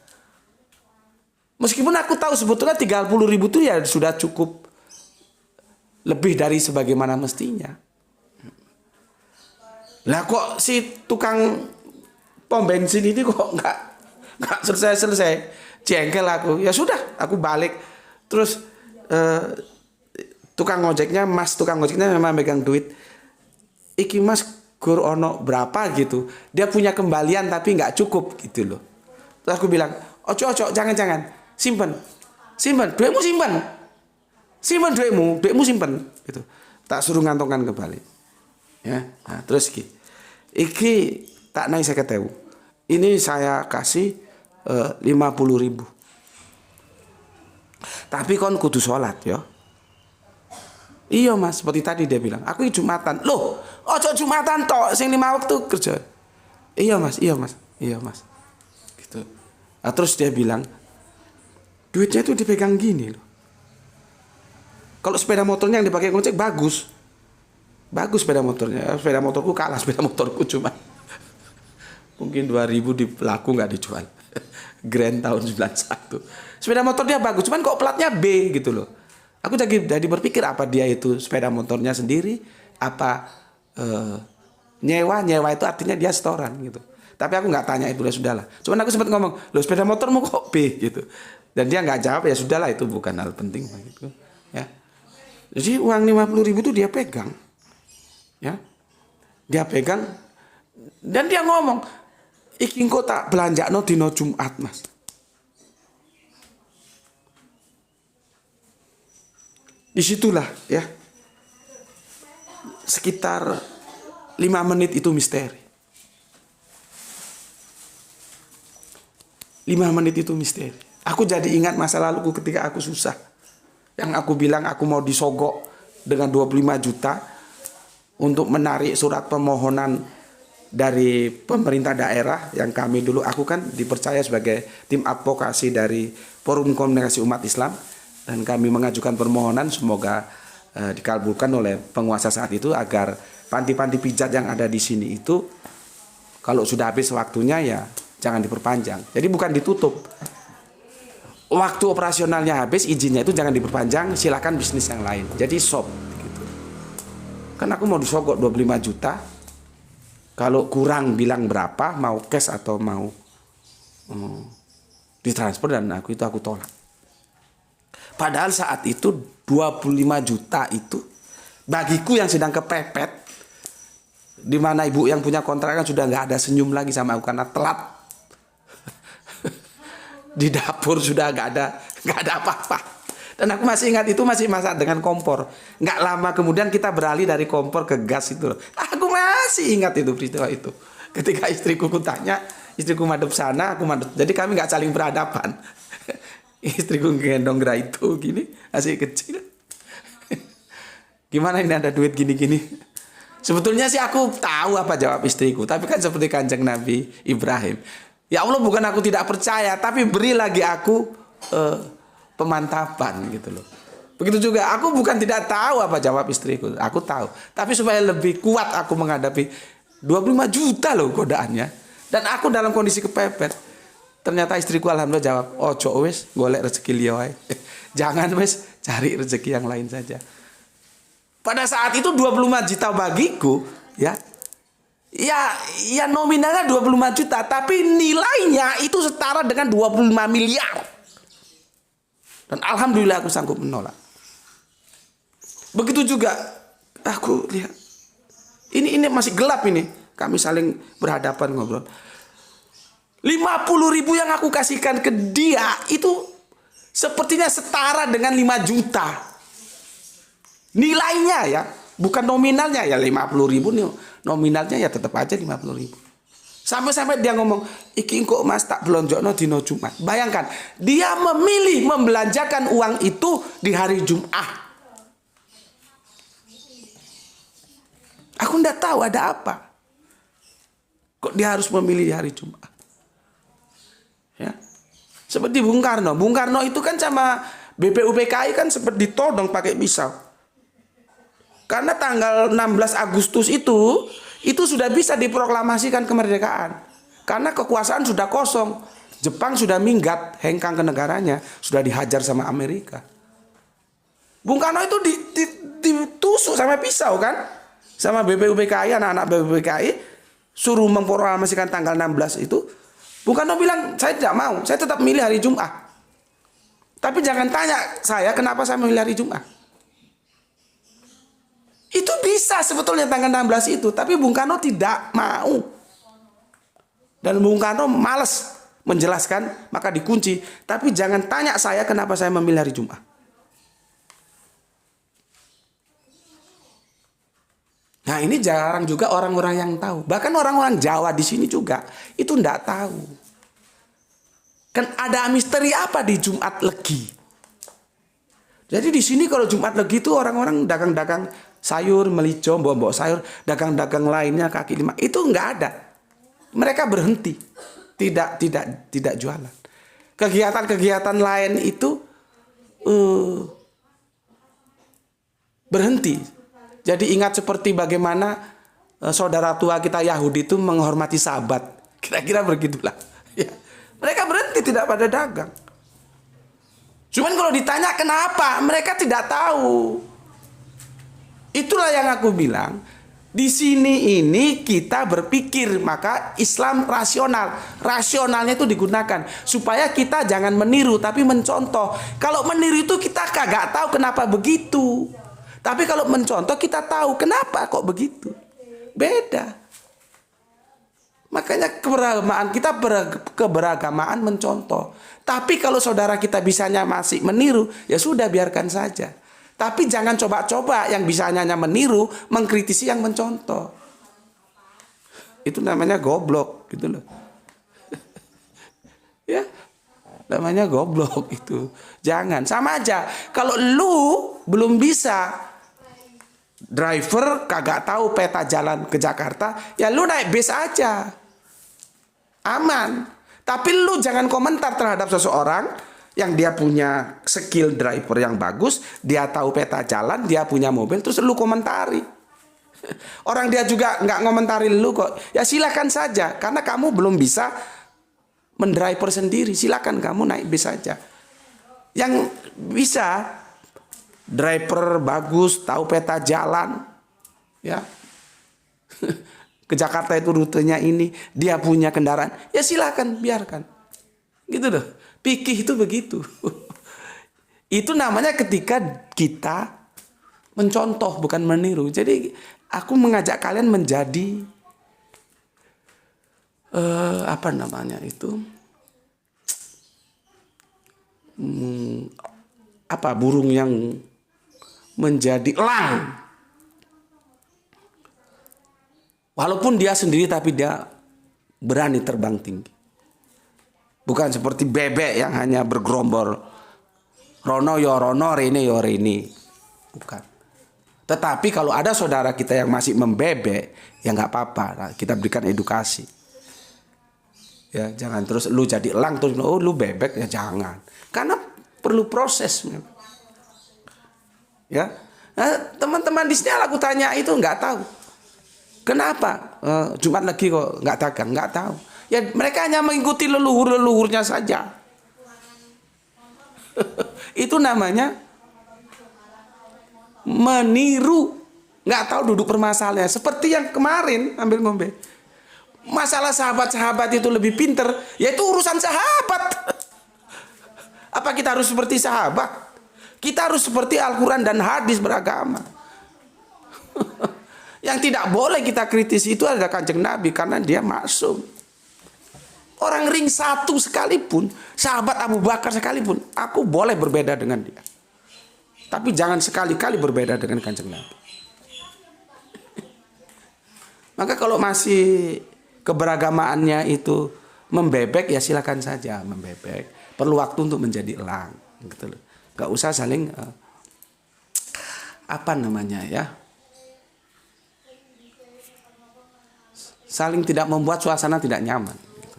Meskipun aku tahu sebetulnya 30.000 itu ya sudah cukup lebih dari sebagaimana mestinya. Lah kok si tukang pom bensin ini kok nggak selesai. Jengkel aku. Ya sudah, aku balik. Terus tukang ngojeknya memang megang duit. Iki mas, gur ono berapa gitu. Dia punya kembalian tapi nggak cukup gitu loh. Terus aku bilang, ojo, jangan. Simpen, duitmu simpen duitmu simpen gitu. Tak suruh ngantongkan kembali. Ya, nah, terus iki tak naik 50.000. Ini saya kasih 50.000. Tapi kon kudu sholat ya. Iya mas, seperti tadi dia bilang, aku Jumatan. Loh, ojo Jumatan tok, sing 5 waktu kerja. Iya mas. Gitu. Nah, terus dia bilang, duitnya itu dipegang gini loh. Kalau sepeda motornya yang dipakai ngojek bagus sepeda motornya. Sepeda motorku kalah, sepeda motorku cuma mungkin 2.000 di pelaku nggak dijual. Grand tahun 91. Sepeda motor dia bagus, cuman kok platnya B gitu loh. Aku jadi berpikir apa dia itu sepeda motornya sendiri, apa nyewa itu artinya dia setoran gitu. Tapi aku nggak tanya itu, ya sudahlah. Cuman aku sempat ngomong, loh sepeda motormu kok B gitu. Dan dia nggak jawab, ya sudahlah itu bukan hal penting gitu. Ya. Jadi uang 50.000 itu dia pegang, ya, dia pegang dan dia ngomong, iki engko tak belanjakno dino Jumat mas. Disitulah ya, sekitar 5 menit itu misteri. 5 menit itu misteri. Aku jadi ingat masa laluku ketika aku susah. Yang aku bilang aku mau disogok dengan 25 juta untuk menarik surat permohonan dari pemerintah daerah yang kami dulu, aku kan dipercaya sebagai tim advokasi dari Forum Komunikasi Umat Islam. Dan kami mengajukan permohonan semoga dikabulkan oleh penguasa saat itu agar panti-panti pijat yang ada di sini itu kalau sudah habis waktunya ya jangan diperpanjang. Jadi bukan ditutup. Waktu operasionalnya habis, izinnya itu jangan diperpanjang, silakan bisnis yang lain. Jadi stop gitu. Kan aku mau disogok 25 juta. Kalau kurang bilang berapa, mau cash atau mau ditransfer, dan aku tolak. Padahal saat itu 25 juta itu bagiku yang sedang kepepet, di mana ibu yang punya kontrakan sudah nggak ada senyum lagi sama aku karena telat. Di dapur sudah nggak ada apa-apa. Dan aku masih ingat itu masih masak dengan kompor. Nggak lama kemudian kita beralih dari kompor ke gas itu loh. Aku masih ingat itu peristiwa itu. Ketika istriku kutanya, istriku madep sana, aku madep. Jadi kami nggak saling berhadapan. Istriku gendong gerai itu gini, masih kecil. Gimana ini ada duit gini-gini? Sebetulnya sih aku tahu apa jawab istriku. Tapi kan seperti Kanjeng Nabi Ibrahim. Ya Allah, bukan aku tidak percaya, tapi beri lagi aku pemantapan gitu loh. Begitu juga aku bukan tidak tahu apa jawab istriku. Aku tahu. Tapi supaya lebih kuat aku menghadapi 25 juta loh godaannya. Dan aku dalam kondisi kepepet. Ternyata istriku alhamdulillah jawab, ojo wes golek rezeki liya wae. Jangan wes cari rezeki yang lain saja. Pada saat itu 25 juta bagiku ya nominalnya 25 juta, tapi nilainya itu setara dengan 25 miliar. Dan alhamdulillah aku sanggup menolak. Begitu juga aku lihat ini masih gelap ini. Kami saling berhadapan ngobrol. 50.000 yang aku kasihkan ke dia itu sepertinya setara dengan 5 juta. Nilainya ya, bukan nominalnya ya 50.000 nih. Nominalnya ya tetap aja 50.000. Sampai-sampai dia ngomong, iki kok mas tak belonjokno dino Jumat. Bayangkan, dia memilih membelanjakan uang itu di hari Jumat. Aku ndak tahu ada apa. Kok dia harus memilih di hari Jumat? Ya. Seperti Bung Karno. Bung Karno itu kan sama BPUPKI kan sempat ditodong pakai pisau. Karena tanggal 16 Agustus itu sudah bisa diproklamasikan kemerdekaan. Karena kekuasaan sudah kosong. Jepang sudah minggat, hengkang ke negaranya, sudah dihajar sama Amerika. Bung Karno itu ditusuk sama pisau kan? Sama BPUPKI, anak-anak BPUPKI suruh memproklamasikan tanggal 16 itu. Bung Karno bilang, saya tidak mau, saya tetap milih hari Jumat. Tapi jangan tanya saya kenapa saya memilih hari Jumat. Itu bisa sebetulnya tanggal 16 itu, tapi Bung Karno tidak mau. Dan Bung Karno malas menjelaskan, maka dikunci. Tapi jangan tanya saya kenapa saya memilih hari Jumat. Nah, ini jarang juga orang-orang yang tahu. Bahkan orang-orang Jawa di sini juga itu enggak tahu. Kan ada misteri apa di Jumat Legi? Jadi di sini kalau Jumat Legi itu orang-orang dagang-dagang sayur, melijo, bawa sayur, dagang-dagang lainnya kaki lima, itu enggak ada. Mereka berhenti, tidak jualan. Kegiatan-kegiatan lain itu berhenti. Jadi ingat seperti bagaimana saudara tua kita Yahudi itu menghormati Sabat, kira-kira begitulah. Ya. Mereka berhenti, tidak pada dagang. Cuman kalau ditanya kenapa, mereka tidak tahu. Itulah yang aku bilang. Di sini ini kita berpikir, maka Islam rasional. Rasionalnya itu digunakan supaya kita jangan meniru tapi mencontoh. Kalau meniru itu kita kagak tahu kenapa begitu. Tapi kalau mencontoh kita tahu kenapa kok begitu. Beda. Makanya keberagamaan kita keberagamaan mencontoh. Tapi kalau saudara kita bisanya masih meniru, ya sudah biarkan saja. Tapi jangan coba-coba yang bisanya hanya meniru, mengkritisi yang mencontoh. Itu namanya goblok gitu loh. Ya, namanya goblok itu. Jangan, sama aja. Kalau lu belum bisa driver kagak tahu peta jalan ke Jakarta, ya lu naik bis aja. Aman. Tapi lu jangan komentar terhadap seseorang yang dia punya skill driver yang bagus, dia tahu peta jalan, dia punya mobil, terus lu komentari. Orang dia juga nggak ngomentari lu kok. Ya silakan saja, karena kamu belum bisa mendriver sendiri. Silakan kamu naik bis saja. Yang bisa driver bagus, tahu peta jalan, ya. Ke Jakarta itu rutenya ini, dia punya kendaraan, ya silakan biarkan. Gitu loh. Fikih itu begitu. Itu namanya ketika kita mencontoh bukan meniru. Jadi aku mengajak kalian menjadi apa namanya itu? Burung yang menjadi elang. Walaupun dia sendiri tapi dia berani terbang tinggi. Bukan seperti bebek yang hanya bergerombol. Rono yo rono, rene yo rene. Bukan. Tetapi kalau ada saudara kita yang masih membebek, ya nggak apa-apa. Kita berikan edukasi. Ya, jangan terus lu jadi elang terus oh lu bebek, ya jangan. Karena perlu proses. Ya. Nah, teman-teman di sini aku tanya itu nggak tahu. Kenapa Jumat Legi kok nggak dagang? Nggak tahu. Ya mereka hanya mengikuti leluhur-leluhurnya saja. Itu namanya meniru. Nggak tahu duduk permasalahannya. Seperti yang kemarin ambil ngombe. Masalah sahabat-sahabat itu lebih pinter, yaitu urusan sahabat. Apa kita harus seperti sahabat? Kita harus seperti Al-Quran dan hadis beragama. Yang tidak boleh kita kritisi itu adalah Kanjeng Nabi karena dia maksum. Orang ring satu sekalipun, sahabat Abu Bakar sekalipun, aku boleh berbeda dengan dia. Tapi jangan sekali-kali berbeda dengan Kanjeng Nabi. Maka kalau masih keberagamaannya itu membebek, ya silakan saja membebek. Perlu waktu untuk menjadi elang, gitu loh. Gak usah saling saling tidak membuat suasana tidak nyaman. Gitu.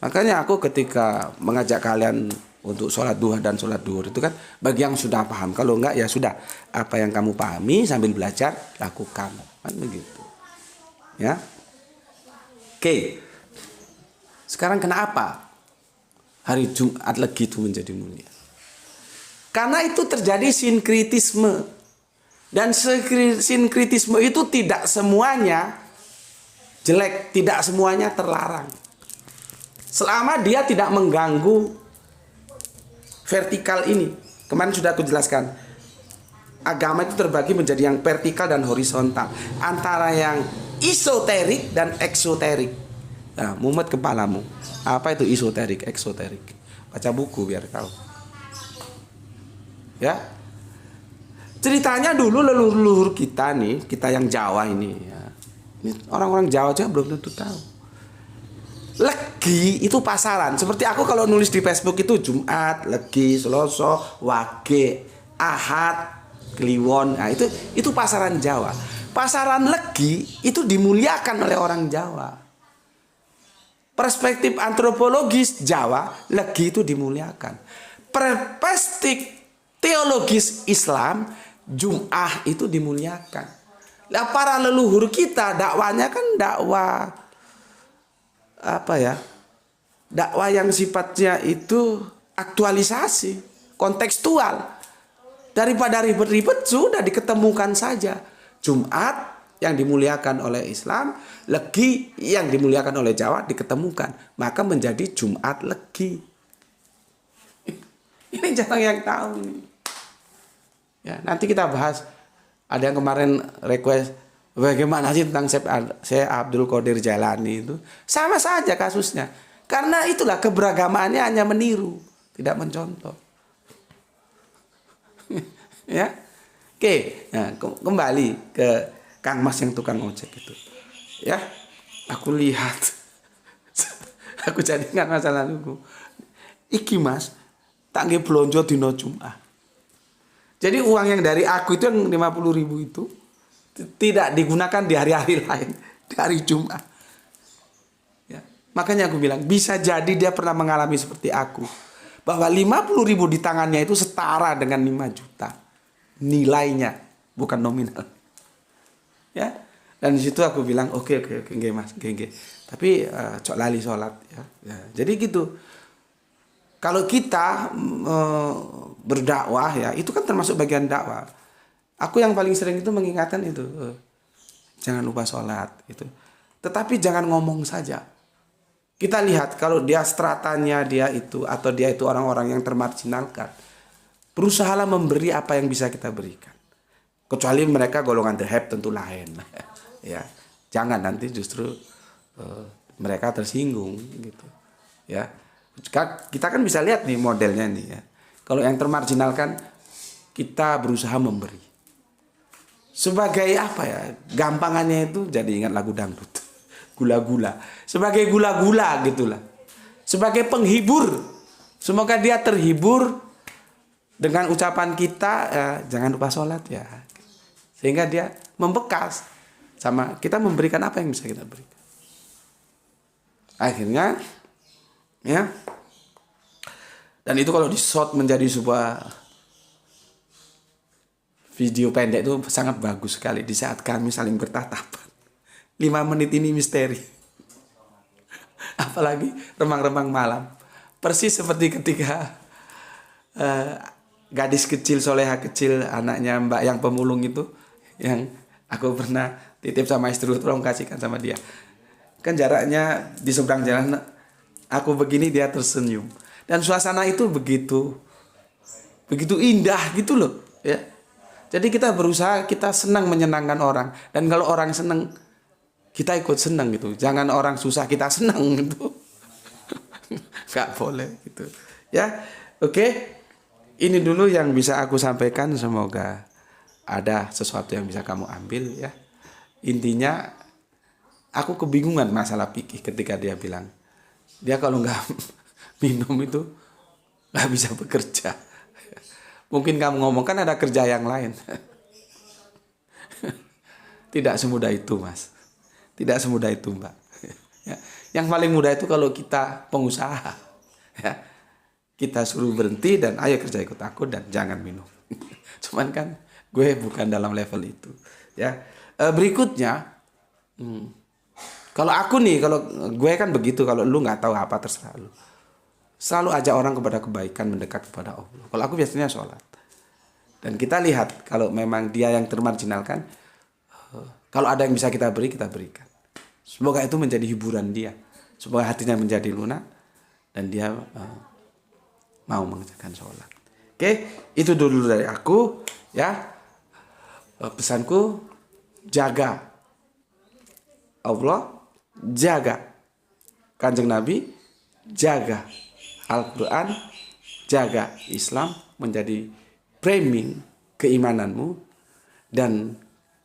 Makanya aku ketika mengajak kalian untuk sholat duha dan sholat duhur itu kan bagi yang sudah paham. Kalau enggak ya sudah, apa yang kamu pahami sambil belajar lakukan, kan begitu. Ya, oke. Sekarang kenapa hari Jumat Legi itu menjadi mulia? Karena itu terjadi sinkritisme. Dan sinkritisme itu tidak semuanya jelek, tidak semuanya terlarang. Selama dia tidak mengganggu vertikal ini. Kemarin sudah aku jelaskan. agama itu terbagi menjadi yang vertikal dan horizontal, antara yang esoterik dan eksoterik. Nah, mumet kepalamu. Apa itu esoterik, eksoterik? Baca buku biar tahu. Ya. Ceritanya dulu leluhur kita nih, kita yang Jawa ini ya. Ini orang-orang Jawa aja belum tentu tahu. Legi itu pasaran. Seperti aku kalau nulis di Facebook itu Jumat, Legi, Selasa, Wage, Ahad, Kliwon. Nah, itu pasaran Jawa. Pasaran Legi itu dimuliakan oleh orang Jawa. Perspektif antropologis Jawa, Legi itu dimuliakan. Perspektif teologis Islam, Jum'ah itu dimuliakan. Nah, para leluhur kita dakwanya kan dakwah apa ya? Dakwah yang sifatnya itu aktualisasi, kontekstual. Daripada ribet-ribet sudah diketemukan saja. Jumat yang dimuliakan oleh Islam, Legi yang dimuliakan oleh Jawa diketemukan, maka menjadi Jumat Legi. Ini jarang yang tahu nih. Ya, nanti kita bahas. Ada yang kemarin request bagaimana sih tentang Syekh Abdul Qadir Jailani itu. Sama saja kasusnya. Karena itulah keberagamaannya hanya meniru, tidak mencontoh. Ya. Oke, nah, kembali ke Kang Mas yang tukang ojek itu. Ya. Aku lihat. Aku jadikan masa laluku. Iki Mas, tak nge blonjo dino Jumat. Jadi uang yang dari aku itu yang 50.000 itu tidak digunakan di hari-hari lain, di hari Jumat. Ya. Makanya aku bilang bisa jadi dia pernah mengalami seperti aku, bahwa 50.000 di tangannya itu setara dengan 5 juta nilainya, bukan nominal. Ya. Dan di situ aku bilang oke nggih Mas, nggih. Tapi cok lali sholat ya. Jadi gitu. Kalau kita berdakwah ya, itu kan termasuk bagian dakwah. Aku yang paling sering itu mengingatkan itu, jangan lupa sholat itu. Tetapi jangan ngomong saja. Kita lihat kalau dia stratanya dia itu atau dia itu orang-orang yang termarginalkan, berusahalah memberi apa yang bisa kita berikan. Kecuali mereka golongan the hype tentu lain. Ya, jangan nanti justru mereka tersinggung gitu. Ya. Kita kan bisa lihat nih modelnya nih ya. Kalau yang termarginalkan kita berusaha memberi. Sebagai apa ya? Gampangannya itu jadi ingat lagu dangdut. Gula-gula. Sebagai gula-gula gitulah. Sebagai penghibur. Semoga dia terhibur dengan ucapan kita jangan lupa sholat ya. Sehingga dia membekas sama kita memberikan apa yang bisa kita berikan. Akhirnya ya. Dan itu kalau di-shot menjadi sebuah video pendek itu sangat bagus sekali di saat kami saling bertatapan. 5 menit ini misteri. Apalagi remang-remang malam. Persis seperti ketika gadis kecil, soleha kecil, anaknya Mbak yang pemulung itu, yang aku pernah titip sama istri, tolong kasihkan sama dia. Kan jaraknya di seberang jalan, aku begini dia tersenyum. Dan suasana itu begitu indah gitu loh ya. Jadi kita berusaha, kita senang menyenangkan orang. Dan kalau orang senang, kita ikut senang gitu. Jangan orang susah kita senang gitu. Gak boleh gitu ya. Oke. Ini dulu yang bisa aku sampaikan. Semoga ada sesuatu yang bisa kamu ambil ya. Intinya aku kebingungan masalah fikih ketika dia bilang dia kalau nggak minum itu nggak bisa bekerja. Mungkin kamu ngomong kan ada kerja yang lain. Tidak semudah itu Mas. Tidak semudah itu Mbak. Ya. Yang paling mudah itu kalau kita pengusaha. Ya. Kita suruh berhenti dan ayo kerja ikut aku dan jangan minum. Cuman kan gue bukan dalam level itu. Ya. Berikutnya. Kalau aku nih, kalau gue kan begitu, kalau lu nggak tahu apa terserah lu. Selalu ajak orang kepada kebaikan, mendekat kepada Allah. Kalau aku biasanya sholat. Dan kita lihat kalau memang dia yang termarginalkan, kalau ada yang bisa kita beri, kita berikan. Semoga itu menjadi hiburan dia. Semoga hatinya menjadi lunak dan dia mau mengerjakan sholat. Oke, itu dulu dari aku ya. Pesanku, jaga Allah, jaga Kanjeng Nabi, jaga Al-Quran, jaga Islam menjadi framing keimananmu, dan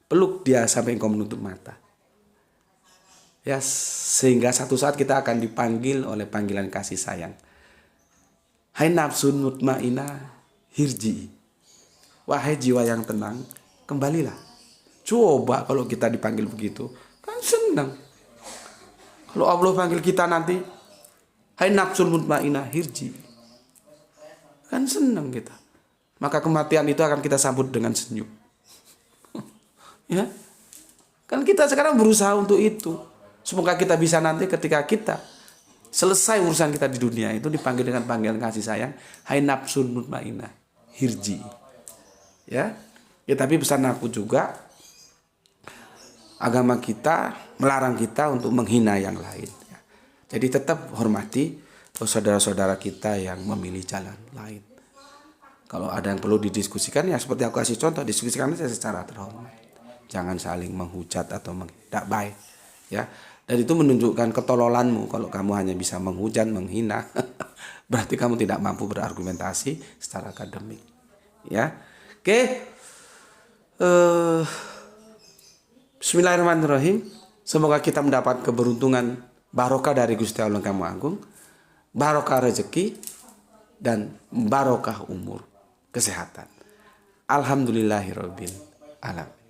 peluk dia sampai engkau menutup mata. Ya, sehingga satu saat kita akan dipanggil oleh panggilan kasih sayang. Hai nafsun mutmainah hirji. Wahai jiwa yang tenang, kembalilah. Coba kalau kita dipanggil begitu, kan senang. Kalau Allah panggil kita nanti, hai nafsun mutmainah hirji, kan senang kita. Maka kematian itu akan kita sambut dengan senyum. Ya, kan kita sekarang berusaha untuk itu. Semoga kita bisa nanti ketika kita selesai urusan kita di dunia itu dipanggil dengan panggilan kasih sayang, hai nafsun mutmainah hirji. Ya, tapi pesan aku juga, agama kita melarang kita untuk menghina yang lain. Ya. Jadi tetap hormati saudara-saudara kita yang memilih jalan lain. Kalau ada yang perlu didiskusikan, ya seperti aku kasih contoh, diskusikan saja secara terhormat. Jangan saling menghujat atau tidak baik. Ya, dan itu menunjukkan ketololanmu kalau kamu hanya bisa menghujat, menghina. Berarti kamu tidak mampu berargumentasi secara akademik. Ya. Oke. Bismillahirrahmanirrahim. Semoga kita mendapat keberuntungan, barokah dari Gusti Allah Kamu Agung, barokah rezeki, dan barokah umur, kesehatan. Alhamdulillahirabbil alamin.